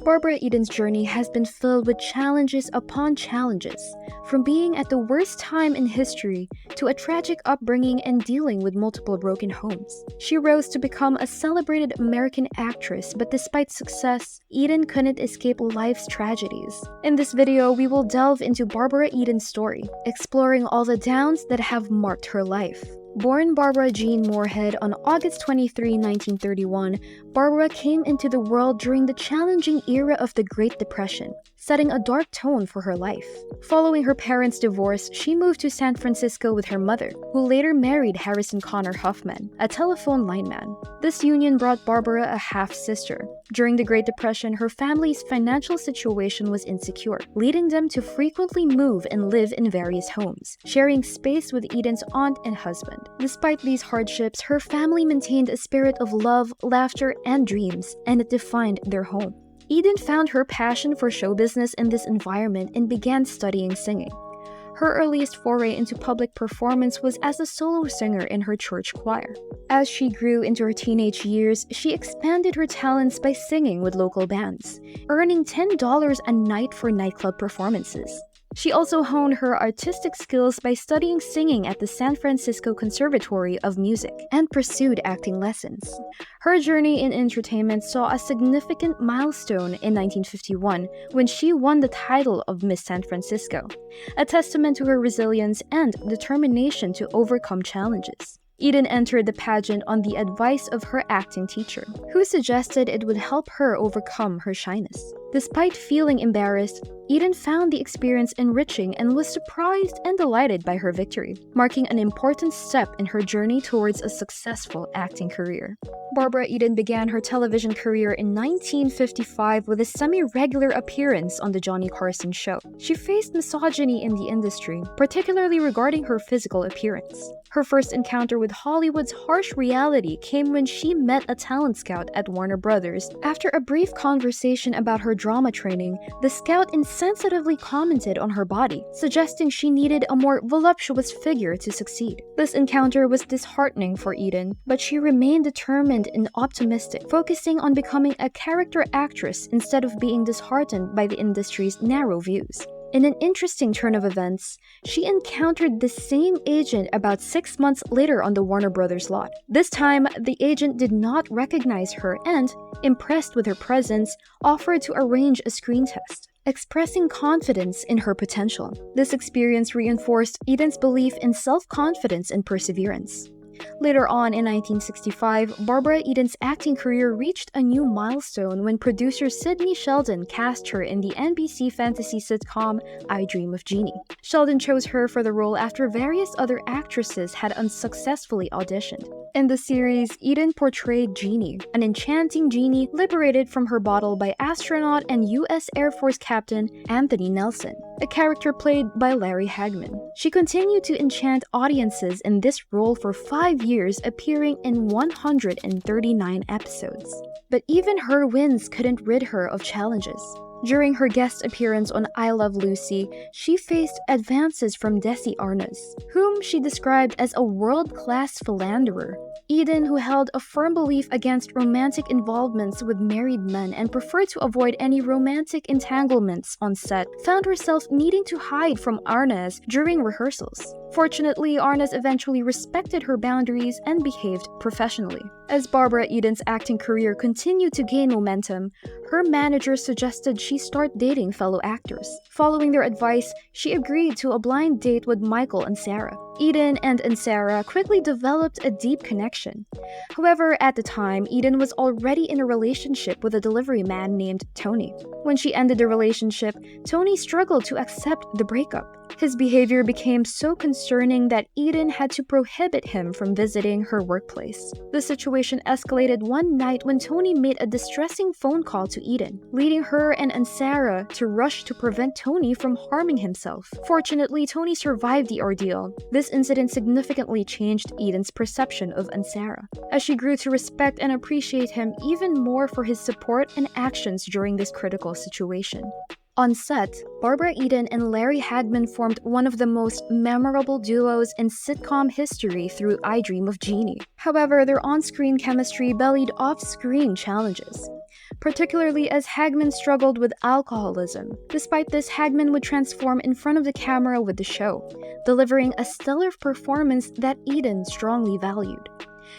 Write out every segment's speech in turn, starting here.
Barbara Eden's journey has been filled with challenges upon challenges, from being at the worst time in history to a tragic upbringing and dealing with multiple broken homes. She rose to become a celebrated American actress, but despite success, Eden couldn't escape life's tragedies. In this video, we will delve into Barbara Eden's story, exploring all the downs that have marked her life. Born Barbara Jean Moorhead on August 23, 1931, Barbara came into the world during the challenging era of the Great Depression, setting a dark tone for her life. Following her parents' divorce, she moved to San Francisco with her mother, who later married Harrison Connor Huffman, a telephone lineman. This union brought Barbara a half-sister. During the Great Depression, her family's financial situation was insecure, leading them to frequently move and live in various homes, sharing space with Eden's aunt and husband. Despite these hardships, her family maintained a spirit of love, laughter, and dreams, and it defined their home. Eden found her passion for show business in this environment and began studying singing. Her earliest foray into public performance was as a solo singer in her church choir. As she grew into her teenage years, she expanded her talents by singing with local bands, earning $10 a night for nightclub performances. She also honed her artistic skills by studying singing at the San Francisco Conservatory of Music and pursued acting lessons. Her journey in entertainment saw a significant milestone in 1951 when she won the title of Miss San Francisco, a testament to her resilience and determination to overcome challenges. Eden entered the pageant on the advice of her acting teacher, who suggested it would help her overcome her shyness. Despite feeling embarrassed, Eden found the experience enriching and was surprised and delighted by her victory, marking an important step in her journey towards a successful acting career. Barbara Eden began her television career in 1955 with a semi-regular appearance on The Johnny Carson Show. She faced misogyny in the industry, particularly regarding her physical appearance. Her first encounter with Hollywood's harsh reality came when she met a talent scout at Warner Brothers. After a brief conversation about her drama training, the scout insensitively commented on her body, suggesting she needed a more voluptuous figure to succeed. This encounter was disheartening for Eden, but she remained determined and optimistic, focusing on becoming a character actress instead of being disheartened by the industry's narrow views. In an interesting turn of events, she encountered the same agent about 6 months later on the Warner Brothers lot. This time, the agent did not recognize her and, impressed with her presence, offered to arrange a screen test, expressing confidence in her potential. This experience reinforced Eden's belief in self-confidence and perseverance. Later on in 1965, Barbara Eden's acting career reached a new milestone when producer Sidney Sheldon cast her in the NBC fantasy sitcom I Dream of Jeannie. Sheldon chose her for the role after various other actresses had unsuccessfully auditioned. In the series, Eden portrayed Jeannie, an enchanting genie liberated from her bottle by astronaut and U.S. Air Force Captain Anthony Nelson, a character played by Larry Hagman. She continued to enchant audiences in this role for 5 years, appearing in 139 episodes. But even her wins couldn't rid her of challenges. During her guest appearance on I Love Lucy, she faced advances from Desi Arnaz, whom she described as a world-class philanderer. Eden, who held a firm belief against romantic involvements with married men and preferred to avoid any romantic entanglements on set, found herself needing to hide from Arnaz during rehearsals. Fortunately, Arnaz eventually respected her boundaries and behaved professionally. As Barbara Eden's acting career continued to gain momentum, her manager suggested she start dating fellow actors. Following their advice, she agreed to a blind date with Michael and Sarah. Eden and Sarah quickly developed a deep connection. However, at the time, Eden was already in a relationship with a delivery man named Tony. When she ended the relationship, Tony struggled to accept the breakup. His behavior became so concerning that Eden had to prohibit him from visiting her workplace. The situation escalated one night when Tony made a distressing phone call to Eden, leading her and Sarah to rush to prevent Tony from harming himself. Fortunately, Tony survived the ordeal. This incident significantly changed Eden's perception of Sarah, as she grew to respect and appreciate him even more for his support and actions during this critical situation. On set, Barbara Eden and Larry Hagman formed one of the most memorable duos in sitcom history through I Dream of Jeannie. However, their on-screen chemistry bellied off-screen challenges, particularly as Hagman struggled with alcoholism. Despite this, Hagman would transform in front of the camera with the show, delivering a stellar performance that Eden strongly valued.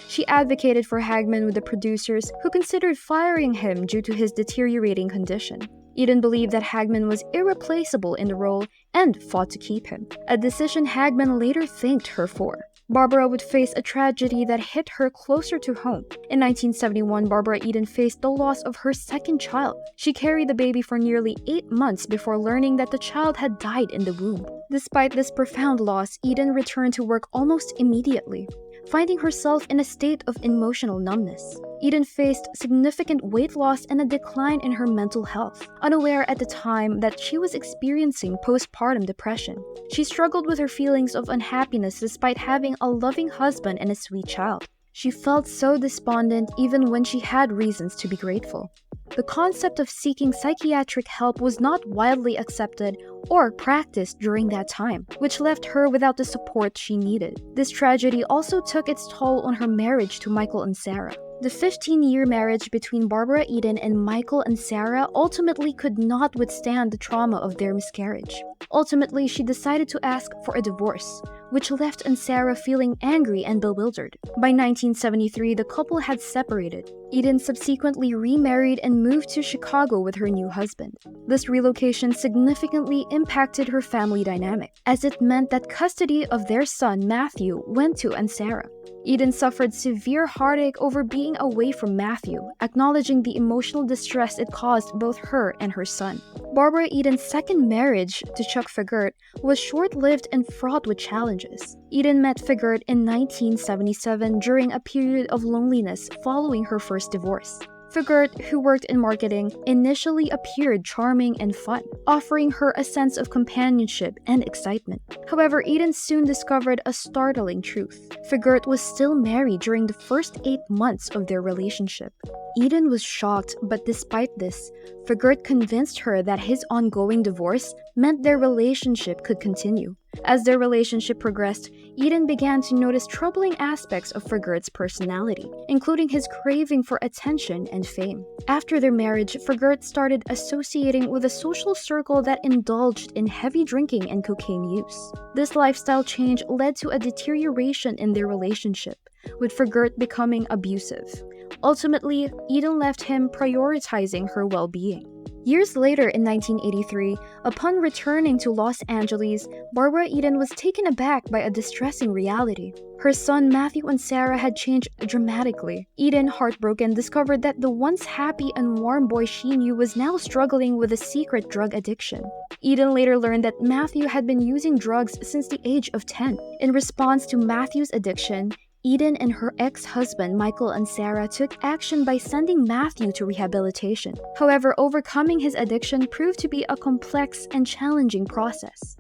She advocated for Hagman with the producers, who considered firing him due to his deteriorating condition. Eden believed that Hagman was irreplaceable in the role and fought to keep him, a decision Hagman later thanked her for. Barbara would face a tragedy that hit her closer to home. In 1971, Barbara Eden faced the loss of her second child. She carried the baby for nearly 8 months before learning that the child had died in the womb. Despite this profound loss, Eden returned to work almost immediately, finding herself in a state of emotional numbness. Eden faced significant weight loss and a decline in her mental health, unaware at the time that she was experiencing postpartum depression. She struggled with her feelings of unhappiness despite having a loving husband and a sweet child. She felt so despondent even when she had reasons to be grateful. The concept of seeking psychiatric help was not widely accepted or practiced during that time, which left her without the support she needed. This tragedy also took its toll on her marriage to Michael and Sarah. The 15-year marriage between Barbara Eden and Michael and Sarah ultimately could not withstand the trauma of their miscarriage. Ultimately, she decided to ask for a divorce, which left Sarah feeling angry and bewildered. By 1973, the couple had separated. Eden subsequently remarried and moved to Chicago with her new husband. This relocation significantly impacted her family dynamic, as it meant that custody of their son Matthew went to Sarah. Eden suffered severe heartache over being away from Matthew, acknowledging the emotional distress it caused both her and her son. Barbara Eden's second marriage to Chuck Figert was short-lived and fraught with challenges. Eden met Figert in 1977 during a period of loneliness following her first divorce. Figert, who worked in marketing, initially appeared charming and fun, offering her a sense of companionship and excitement. However, Eden soon discovered a startling truth. Figert was still married during the first 8 months of their relationship. Eden was shocked, but despite this, Figert convinced her that his ongoing divorce meant their relationship could continue. As their relationship progressed, Eden began to notice troubling aspects of Figert's personality, including his craving for attention and fame. After their marriage, Figert started associating with a social circle that indulged in heavy drinking and cocaine use. This lifestyle change led to a deterioration in their relationship, with Figert becoming abusive. Ultimately, Eden left him prioritizing her well-being. Years later in 1983, upon returning to Los Angeles, Barbara Eden was taken aback by a distressing reality. Her son Matthew and Sarah had changed dramatically. Eden, heartbroken, discovered that the once happy and warm boy she knew was now struggling with a secret drug addiction. Eden later learned that Matthew had been using drugs since the age of 10. In response to Matthew's addiction, Eden and her ex-husband Michael and Sarah took action by sending Matthew to rehabilitation. However, overcoming his addiction proved to be a complex and challenging process.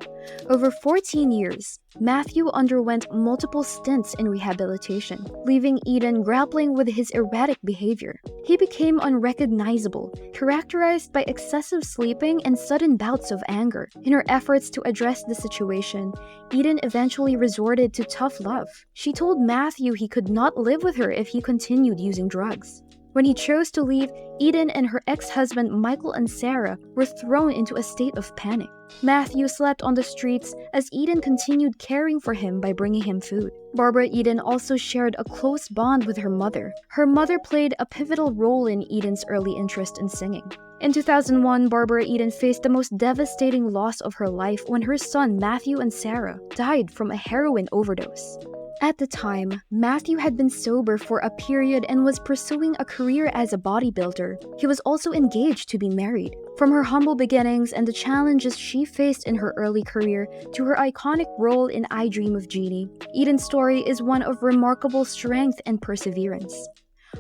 Over 14 years, Matthew underwent multiple stints in rehabilitation, leaving Eden grappling with his erratic behavior. He became unrecognizable, characterized by excessive sleeping and sudden bouts of anger. In her efforts to address the situation, Eden eventually resorted to tough love. She told Matthew he could not live with her if he continued using drugs. When he chose to leave, Eden and her ex-husband Michael and Sarah were thrown into a state of panic. Matthew slept on the streets as Eden continued caring for him by bringing him food. Barbara Eden also shared a close bond with her mother. Her mother played a pivotal role in Eden's early interest in singing. In 2001, Barbara Eden faced the most devastating loss of her life when her son Matthew and Sarah died from a heroin overdose. At the time, Matthew had been sober for a period and was pursuing a career as a bodybuilder. He was also engaged to be married. From her humble beginnings and the challenges she faced in her early career to her iconic role in I Dream of Jeannie, Eden's story is one of remarkable strength and perseverance.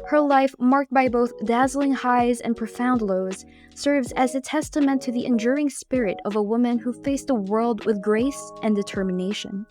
Her life, marked by both dazzling highs and profound lows, serves as a testament to the enduring spirit of a woman who faced the world with grace and determination.